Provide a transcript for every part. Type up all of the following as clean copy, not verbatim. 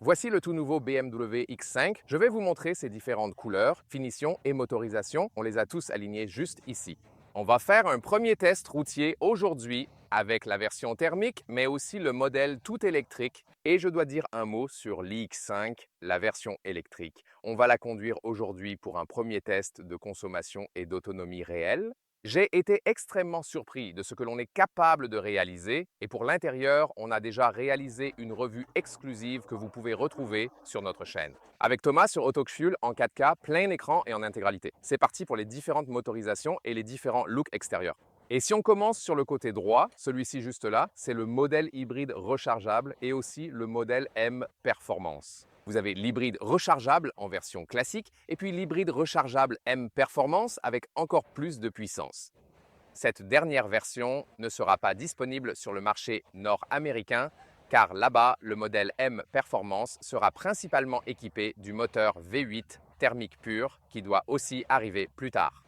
Voici le tout nouveau BMW X5. Je vais vous montrer ses différentes couleurs, finitions et motorisation. On les a tous alignés juste ici. On va faire un premier test routier aujourd'hui avec la version thermique, mais aussi le modèle tout électrique. Et je dois dire un mot sur l'iX5, la version électrique. On va la conduire aujourd'hui pour un premier test de consommation et d'autonomie réelle. J'ai été extrêmement surpris de ce que l'on est capable de réaliser et pour l'intérieur, on a déjà réalisé une revue exclusive que vous pouvez retrouver sur notre chaîne. Avec Thomas sur Autoxfuel en 4K, plein écran et en intégralité. C'est parti pour les différentes motorisations et les différents looks extérieurs. Et si on commence sur le côté droit, celui-ci juste là, c'est le modèle hybride rechargeable et aussi le modèle M Performance. Vous avez l'hybride rechargeable en version classique et puis l'hybride rechargeable M Performance avec encore plus de puissance. Cette dernière version ne sera pas disponible sur le marché nord-américain car là-bas, le modèle M Performance sera principalement équipé du moteur V8 thermique pur qui doit aussi arriver plus tard.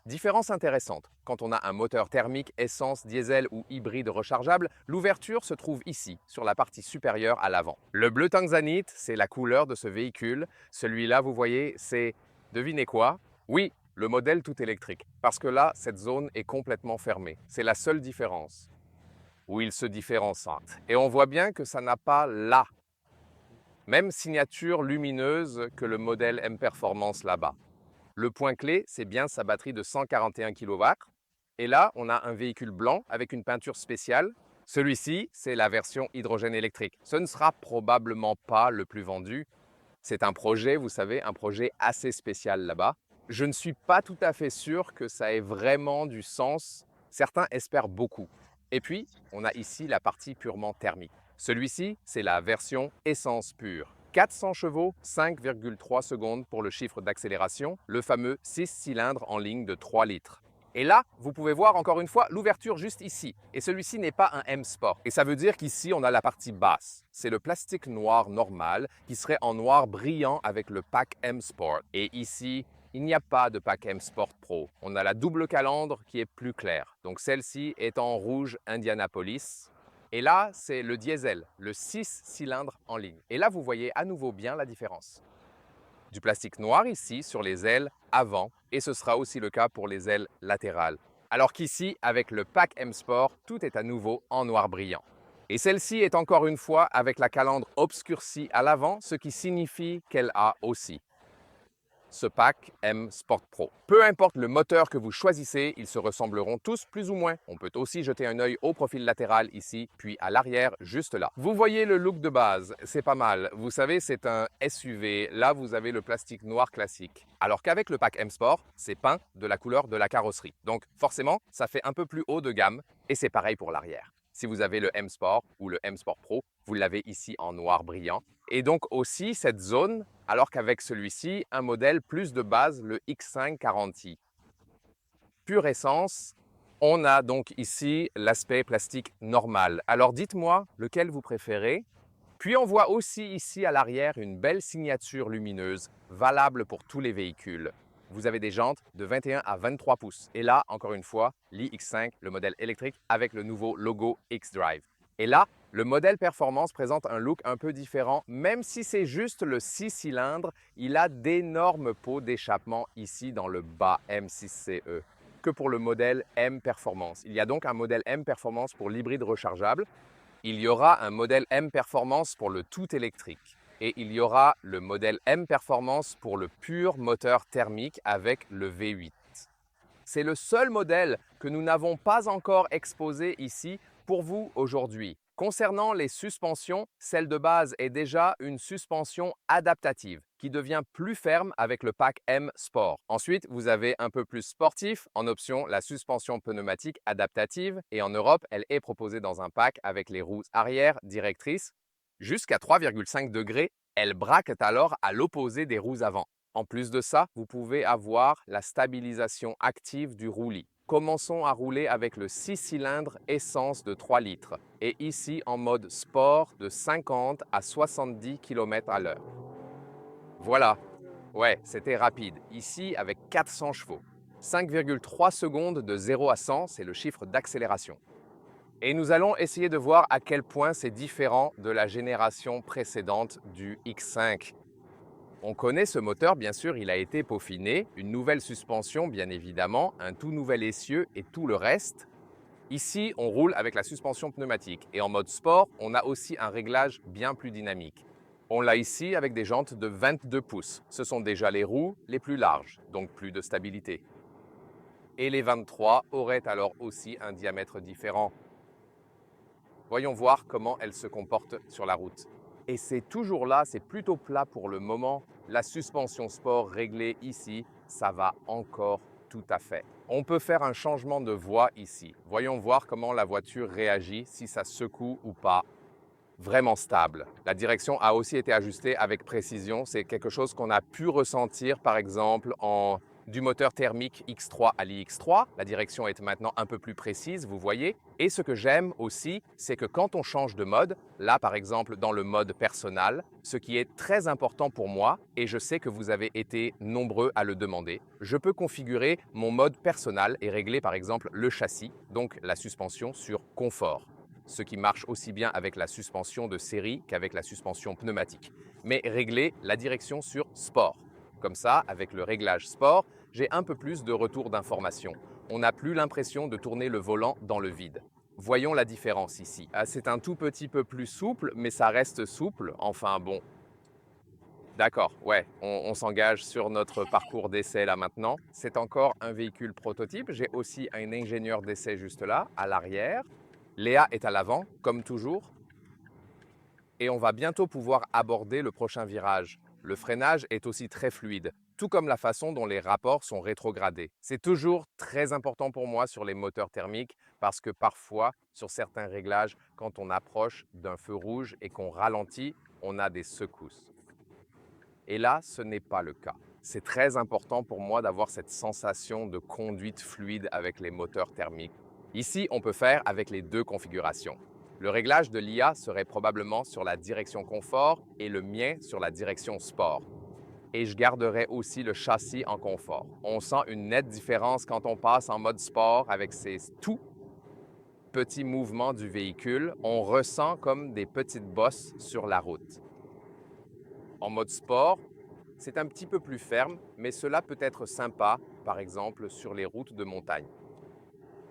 Différence intéressante. Quand on a un moteur thermique, essence, diesel ou hybride rechargeable, l'ouverture se trouve ici, sur la partie supérieure à l'avant. Le bleu tanzanite, c'est la couleur de ce véhicule. Celui-là, vous voyez, c'est, devinez quoi? Oui, le modèle tout électrique. Parce que là, cette zone est complètement fermée. C'est la seule différence où il se différencie. Et on voit bien que ça n'a pas la même signature lumineuse que le modèle M Performance là-bas. Le point clé, c'est bien sa batterie de 141 kW. Et là, on a un véhicule blanc avec une peinture spéciale. Celui-ci, c'est la version hydrogène électrique. Ce ne sera probablement pas le plus vendu. C'est un projet, vous savez, un projet assez spécial là-bas. Je ne suis pas tout à fait sûr que ça ait vraiment du sens. Certains espèrent beaucoup. Et puis, on a ici la partie purement thermique. Celui-ci, c'est la version essence pure. 400 chevaux, 5,3 secondes pour le chiffre d'accélération, le fameux 6 cylindres en ligne de 3 litres. Et là, vous pouvez voir encore une fois l'ouverture juste ici. Et celui-ci n'est pas un M Sport. Et ça veut dire qu'ici, on a la partie basse. C'est le plastique noir normal qui serait en noir brillant avec le pack M Sport. Et ici, il n'y a pas de pack M Sport Pro. On a la double calandre qui est plus claire. Donc celle-ci est en rouge Indianapolis. Et là, c'est le diesel, le 6 cylindres en ligne. Et là, vous voyez à nouveau bien la différence. Du plastique noir ici sur les ailes avant et ce sera aussi le cas pour les ailes latérales. Alors qu'ici, avec le pack M Sport, tout est à nouveau en noir brillant. Et celle-ci est encore une fois avec la calandre obscurcie à l'avant, ce qui signifie qu'elle a aussi ce pack M Sport Pro. Peu importe le moteur que vous choisissez, ils se ressembleront tous plus ou moins. On peut aussi jeter un œil au profil latéral ici, puis à l'arrière, juste là. Vous voyez le look de base, c'est pas mal. Vous savez, c'est un SUV. Là, vous avez le plastique noir classique. Alors qu'avec le pack M Sport, c'est peint de la couleur de la carrosserie. Donc forcément, ça fait un peu plus haut de gamme et c'est pareil pour l'arrière. Si vous avez le M Sport ou le M Sport Pro, vous l'avez ici en noir brillant. Et donc aussi cette zone, alors qu'avec celui-ci, un modèle plus de base, le X5 40i. Pure essence, on a donc ici l'aspect plastique normal. Alors dites-moi lequel vous préférez. Puis on voit aussi ici à l'arrière une belle signature lumineuse, valable pour tous les véhicules. Vous avez des jantes de 21 à 23 pouces. Et là, encore une fois, l'iX5, le modèle électrique avec le nouveau logo X-Drive. Et là, le modèle performance présente un look un peu différent. Même si c'est juste le 6 cylindres, il a d'énormes pots d'échappement ici dans le bas M6CE que pour le modèle M Performance. Il y a donc un modèle M Performance pour l'hybride rechargeable. Il y aura un modèle M Performance pour le tout électrique. Et il y aura le modèle M Performance pour le pur moteur thermique avec le V8. C'est le seul modèle que nous n'avons pas encore exposé ici pour vous aujourd'hui. Concernant les suspensions, celle de base est déjà une suspension adaptative qui devient plus ferme avec le pack M Sport. Ensuite, vous avez un peu plus sportif, en option la suspension pneumatique adaptative et en Europe, elle est proposée dans un pack avec les roues arrière directrices. Jusqu'à 3,5 degrés, elle braque alors à l'opposé des roues avant. En plus de ça, vous pouvez avoir la stabilisation active du roulis. Commençons à rouler avec le 6 cylindres essence de 3 litres et ici en mode sport de 50 à 70 km à l'heure. Voilà, ouais, c'était rapide. Ici avec 400 chevaux. 5,3 secondes de 0 à 100, c'est le chiffre d'accélération. Et nous allons essayer de voir à quel point c'est différent de la génération précédente du X5. On connaît ce moteur, bien sûr, il a été peaufiné, une nouvelle suspension, bien évidemment, un tout nouvel essieu et tout le reste. Ici, on roule avec la suspension pneumatique et en mode sport, on a aussi un réglage bien plus dynamique. On l'a ici avec des jantes de 22 pouces. Ce sont déjà les roues les plus larges, donc plus de stabilité. Et les 23 auraient alors aussi un diamètre différent. Voyons voir comment elles se comportent sur la route. Et c'est toujours là, c'est plutôt plat pour le moment. La suspension sport réglée ici, ça va encore tout à fait. On peut faire un changement de voie ici. Voyons voir comment la voiture réagit, si ça secoue ou pas. Vraiment stable. La direction a aussi été ajustée avec précision. C'est quelque chose qu'on a pu ressentir, par exemple, du moteur thermique X3 à l'IX3. La direction est maintenant un peu plus précise, vous voyez. Et ce que j'aime aussi, c'est que quand on change de mode, là par exemple dans le mode personnel, ce qui est très important pour moi, et je sais que vous avez été nombreux à le demander, je peux configurer mon mode personnel et régler par exemple le châssis, donc la suspension sur confort, ce qui marche aussi bien avec la suspension de série qu'avec la suspension pneumatique. Mais régler la direction sur sport. Comme ça, avec le réglage sport, j'ai un peu plus de retour d'information. On n'a plus l'impression de tourner le volant dans le vide. Voyons la différence ici. C'est un tout petit peu plus souple, mais ça reste souple. Enfin bon. D'accord, ouais, on s'engage sur notre parcours d'essai là maintenant. C'est encore un véhicule prototype. J'ai aussi un ingénieur d'essai juste là, à l'arrière. Léa est à l'avant, comme toujours. Et on va bientôt pouvoir aborder le prochain virage. Le freinage est aussi très fluide, tout comme la façon dont les rapports sont rétrogradés. C'est toujours très important pour moi sur les moteurs thermiques parce que parfois, sur certains réglages, quand on approche d'un feu rouge et qu'on ralentit, on a des secousses. Et là, ce n'est pas le cas. C'est très important pour moi d'avoir cette sensation de conduite fluide avec les moteurs thermiques. Ici, on peut faire avec les deux configurations. Le réglage de l'IA serait probablement sur la direction confort et le mien sur la direction sport. Et je garderai aussi le châssis en confort. On sent une nette différence quand on passe en mode sport avec ces tout petits mouvements du véhicule. On ressent comme des petites bosses sur la route. En mode sport, c'est un petit peu plus ferme, mais cela peut être sympa, par exemple sur les routes de montagne.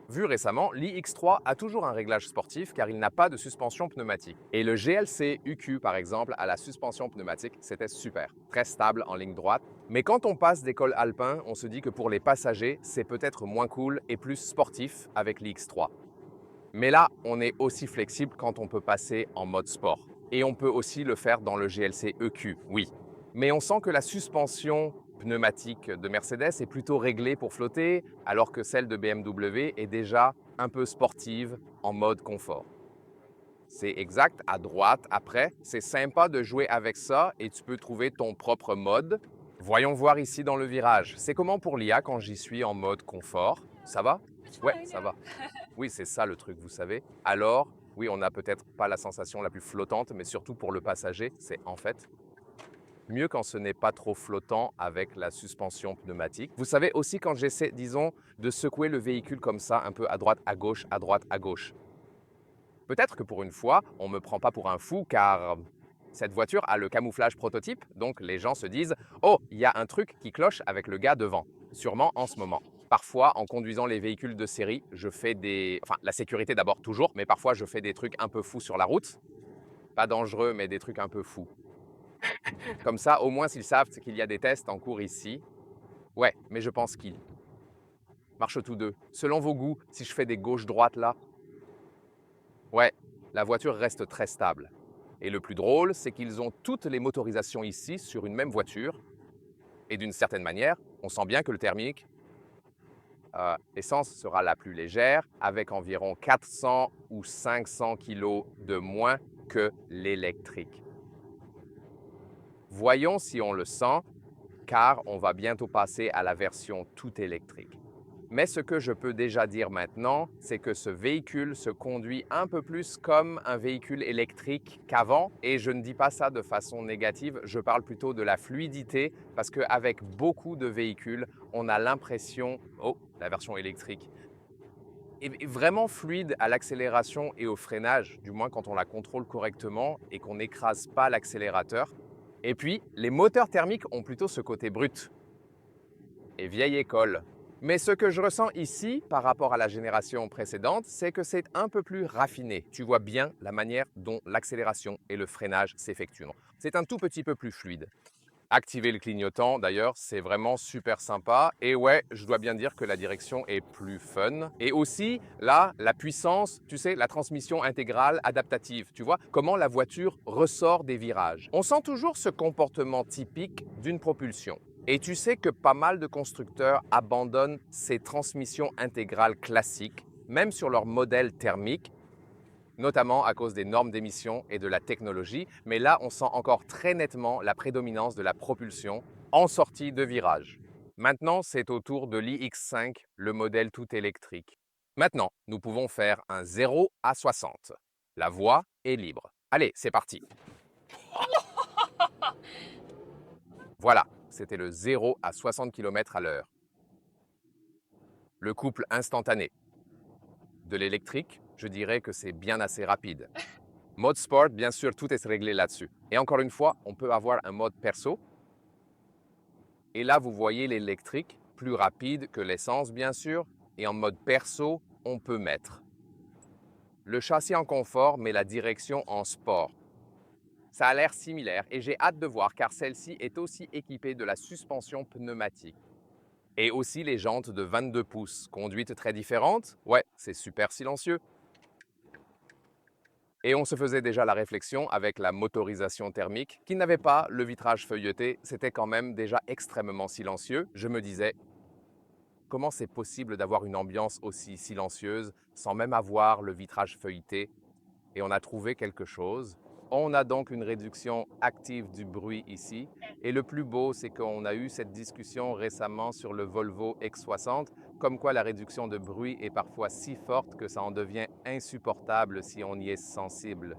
Vu récemment, l'iX3 a toujours un réglage sportif car il n'a pas de suspension pneumatique. Et le GLC UQ, par exemple, à la suspension pneumatique, c'était super, très stable en ligne droite. Mais quand on passe des cols alpins, on se dit que pour les passagers, c'est peut-être moins cool et plus sportif avec l'iX3. Mais là, on est aussi flexible quand on peut passer en mode sport. Et on peut aussi le faire dans le GLC EQ, oui. Mais on sent que la suspension pneumatique de Mercedes est plutôt réglée pour flotter, alors que celle de BMW est déjà un peu sportive en mode confort. C'est exact, à droite, après, c'est sympa de jouer avec ça et tu peux trouver ton propre mode. Voyons voir ici dans le virage. C'est comment pour l'IA quand j'y suis en mode confort? Ça va? It's Ouais, fine, ça yeah. va. Oui, c'est ça le truc, vous savez. Alors, oui, on n'a peut-être pas la sensation la plus flottante, mais surtout pour le passager, c'est en fait mieux quand ce n'est pas trop flottant avec la suspension pneumatique. Vous savez aussi quand j'essaie, disons, de secouer le véhicule comme ça, un peu à droite, à gauche, à droite, à gauche. Peut-être que pour une fois, on ne me prend pas pour un fou car cette voiture a le camouflage prototype, donc les gens se disent «Oh, il y a un truc qui cloche avec le gars devant», sûrement en ce moment. Parfois, en conduisant les véhicules de série, je fais des... Enfin, la sécurité d'abord, toujours, mais parfois je fais des trucs un peu fous sur la route. Pas dangereux, mais des trucs un peu fous. Comme ça, au moins, s'ils savent qu'il y a des tests en cours ici. Ouais, mais je pense qu'ils marchent tous deux. Selon vos goûts, si je fais des gauches-droites là, ouais, la voiture reste très stable. Et le plus drôle, c'est qu'ils ont toutes les motorisations ici sur une même voiture. Et d'une certaine manière, on sent bien que le thermique, essence sera la plus légère, avec environ 400 ou 500 kg de moins que l'électrique. Voyons si on le sent, car on va bientôt passer à la version tout électrique. Mais ce que je peux déjà dire maintenant, c'est que ce véhicule se conduit un peu plus comme un véhicule électrique qu'avant. Et je ne dis pas ça de façon négative, je parle plutôt de la fluidité, parce qu'avec beaucoup de véhicules, on a l'impression... Oh, la version électrique. est vraiment fluide à l'accélération et au freinage, du moins quand on la contrôle correctement et qu'on n'écrase pas l'accélérateur. Et puis, les moteurs thermiques ont plutôt ce côté brut et vieille école. Mais ce que je ressens ici par rapport à la génération précédente, c'est que c'est un peu plus raffiné. Tu vois bien la manière dont l'accélération et le freinage s'effectuent. C'est un tout petit peu plus fluide. Activer le clignotant, d'ailleurs, c'est vraiment super sympa. Et ouais, je dois bien dire que la direction est plus fun. Et aussi, là, la puissance, tu sais, la transmission intégrale adaptative. Tu vois comment la voiture ressort des virages. On sent toujours ce comportement typique d'une propulsion. Et tu sais que pas mal de constructeurs abandonnent ces transmissions intégrales classiques, même sur leur modèle thermique, notamment à cause des normes d'émission et de la technologie, mais là, on sent encore très nettement la prédominance de la propulsion en sortie de virage. Maintenant, c'est au tour de l'iX5, le modèle tout électrique. Maintenant, nous pouvons faire un 0 à 60. La voie est libre. Allez, c'est parti. Voilà, c'était le 0 à 60 km à l'heure. Le couple instantané. De l'électrique, je dirais que c'est bien assez rapide. Mode sport, bien sûr, tout est réglé là-dessus. Et encore une fois, on peut avoir un mode perso. Et là, vous voyez l'électrique, plus rapide que l'essence, bien sûr. Et en mode perso, on peut mettre le châssis en confort, mais la direction en sport. Ça a l'air similaire et j'ai hâte de voir car celle-ci est aussi équipée de la suspension pneumatique. Et aussi les jantes de 22 pouces. Conduite très différente. Ouais, c'est super silencieux. Et on se faisait déjà la réflexion avec la motorisation thermique, qui n'avait pas le vitrage feuilleté, c'était quand même déjà extrêmement silencieux. Je me disais, comment c'est possible d'avoir une ambiance aussi silencieuse sans même avoir le vitrage feuilleté? Et on a trouvé quelque chose. On a donc une réduction active du bruit ici. Et le plus beau, c'est qu'on a eu cette discussion récemment sur le Volvo X60, comme quoi la réduction de bruit est parfois si forte que ça en devient insupportable si on y est sensible.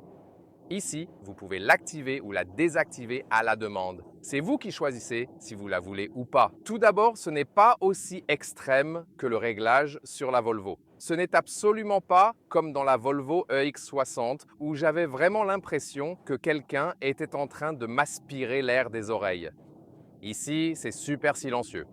Ici, vous pouvez l'activer ou la désactiver à la demande. C'est vous qui choisissez si vous la voulez ou pas. Tout d'abord, ce n'est pas aussi extrême que le réglage sur la Volvo. Ce n'est absolument pas comme dans la Volvo EX60 où j'avais vraiment l'impression que quelqu'un était en train de m'aspirer l'air des oreilles. Ici, c'est super silencieux,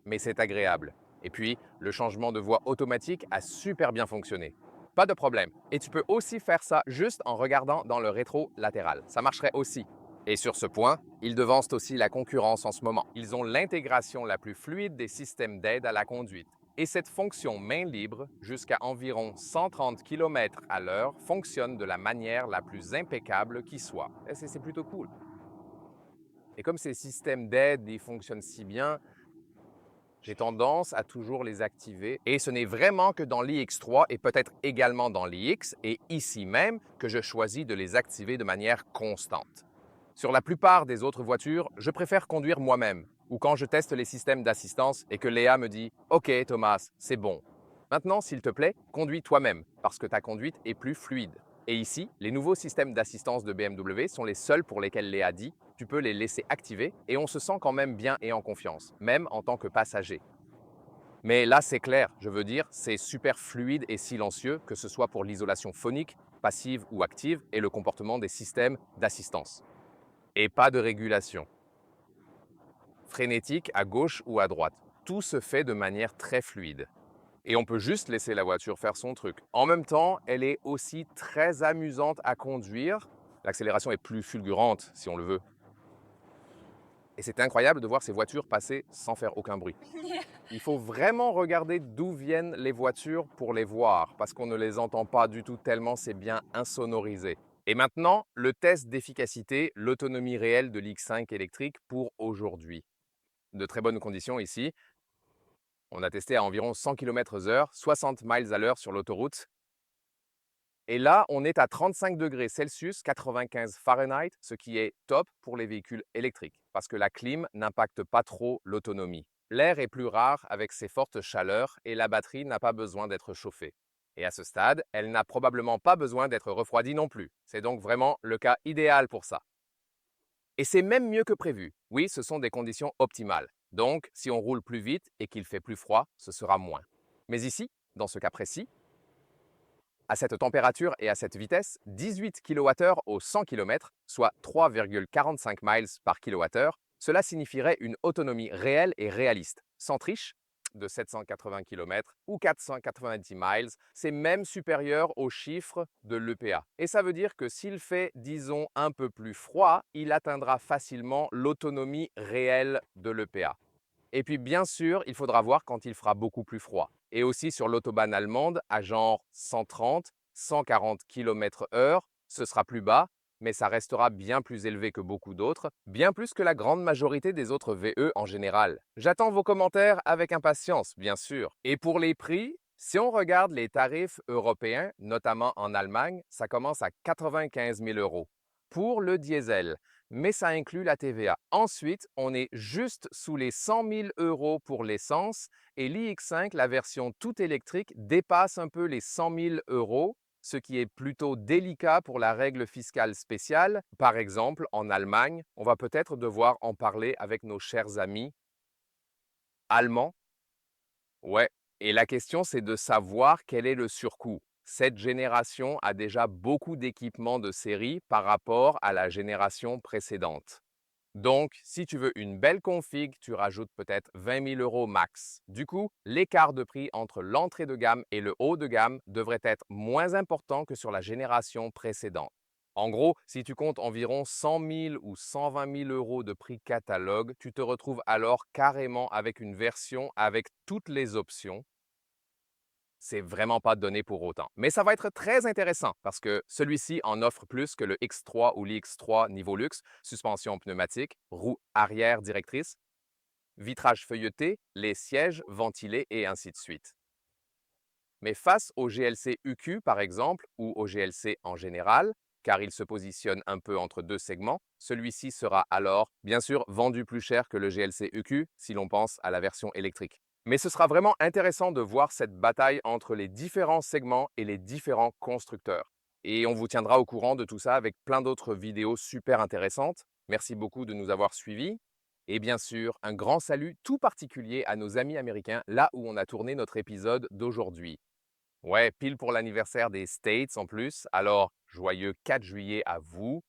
mais c'est agréable. Et puis, le changement de voix automatique a super bien fonctionné. Pas de problème. Et tu peux aussi faire ça juste en regardant dans le rétro latéral. Ça marcherait aussi. Et sur ce point, ils devancent aussi la concurrence en ce moment. Ils ont l'intégration la plus fluide des systèmes d'aide à la conduite. Et cette fonction main libre, jusqu'à environ 130 km à l'heure, fonctionne de la manière la plus impeccable qui soit. Et c'est plutôt cool. Et comme ces systèmes d'aide ils fonctionnent si bien, j'ai tendance à toujours les activer et ce n'est vraiment que dans l'IX3 et peut-être également dans l'IX et ici même que je choisis de les activer de manière constante. Sur la plupart des autres voitures, je préfère conduire moi-même ou quand je teste les systèmes d'assistance et que Léa me dit « Ok Thomas, c'est bon. Maintenant, s'il te plaît, conduis toi-même parce que ta conduite est plus fluide. » Et ici, les nouveaux systèmes d'assistance de BMW sont les seuls pour lesquels Léa dit tu peux les laisser activer et on se sent quand même bien et en confiance, même en tant que passager. Mais là, c'est clair, je veux dire, c'est super fluide et silencieux, que ce soit pour l'isolation phonique, passive ou active, et le comportement des systèmes d'assistance. Et pas de régulation. Frénétique à gauche ou à droite. Tout se fait de manière très fluide. Et on peut juste laisser la voiture faire son truc. En même temps, elle est aussi très amusante à conduire. L'accélération est plus fulgurante, si on le veut. Et c'est incroyable de voir ces voitures passer sans faire aucun bruit. Il faut vraiment regarder d'où viennent les voitures pour les voir, parce qu'on ne les entend pas du tout tellement c'est bien insonorisé. Et maintenant, le test d'efficacité, l'autonomie réelle de l'X5 électrique pour aujourd'hui. De très bonnes conditions ici. On a testé à environ 100 km/h, 60 miles à l'heure sur l'autoroute. Et là, on est à 35 degrés Celsius, 95 Fahrenheit, ce qui est top pour les véhicules électriques, parce que la clim n'impacte pas trop l'autonomie. L'air est plus rare avec ses fortes chaleurs et la batterie n'a pas besoin d'être chauffée. Et à ce stade, elle n'a probablement pas besoin d'être refroidie non plus. C'est donc vraiment le cas idéal pour ça. Et c'est même mieux que prévu. Oui, ce sont des conditions optimales. Donc, si on roule plus vite et qu'il fait plus froid, ce sera moins. Mais ici, dans ce cas précis. À cette température et à cette vitesse, 18 kWh au 100 km, soit 3,45 miles par kWh, cela signifierait une autonomie réelle et réaliste, sans triche, de 780 km ou 490 miles, c'est même supérieur au chiffre de l'EPA. Et ça veut dire que s'il fait, disons, un peu plus froid, il atteindra facilement l'autonomie réelle de l'EPA. Et puis bien sûr, il faudra voir quand il fera beaucoup plus froid. Et aussi sur l'autobahn allemande, à genre 130, 140 km/h, ce sera plus bas, mais ça restera bien plus élevé que beaucoup d'autres, bien plus que la grande majorité des autres VE en général. J'attends vos commentaires avec impatience, bien sûr. Et pour les prix, si on regarde les tarifs européens, notamment en Allemagne, ça commence à 95 000 euros pour le diesel, mais ça inclut la TVA. Ensuite, on est juste sous les 100 000 euros pour l'essence et l'iX5, la version tout électrique, dépasse un peu les 100 000 euros, ce qui est plutôt délicat pour la règle fiscale spéciale. Par exemple, en Allemagne, on va peut-être devoir en parler avec nos chers amis allemands. Ouais, et la question, c'est de savoir quel est le surcoût. Cette génération a déjà beaucoup d'équipements de série par rapport à la génération précédente. Donc, si tu veux une belle config, tu rajoutes peut-être 20 000 euros max. Du coup, l'écart de prix entre l'entrée de gamme et le haut de gamme devrait être moins important que sur la génération précédente. En gros, si tu comptes environ 100 000 ou 120 000 euros de prix catalogue, tu te retrouves alors carrément avec une version avec toutes les options. C'est vraiment pas donné pour autant. Mais ça va être très intéressant parce que celui-ci en offre plus que le X3 ou l'X3 niveau luxe, suspension pneumatique, roue arrière directrice, vitrage feuilleté, les sièges ventilés et ainsi de suite. Mais face au GLC UQ par exemple, ou au GLC en général, car il se positionne un peu entre deux segments, celui-ci sera alors bien sûr vendu plus cher que le GLC UQ si l'on pense à la version électrique. Mais ce sera vraiment intéressant de voir cette bataille entre les différents segments et les différents constructeurs. Et on vous tiendra au courant de tout ça avec plein d'autres vidéos super intéressantes. Merci beaucoup de nous avoir suivis. Et bien sûr, un grand salut tout particulier à nos amis américains là où on a tourné notre épisode d'aujourd'hui. Ouais, pile pour l'anniversaire des States en plus, alors joyeux 4 juillet à vous.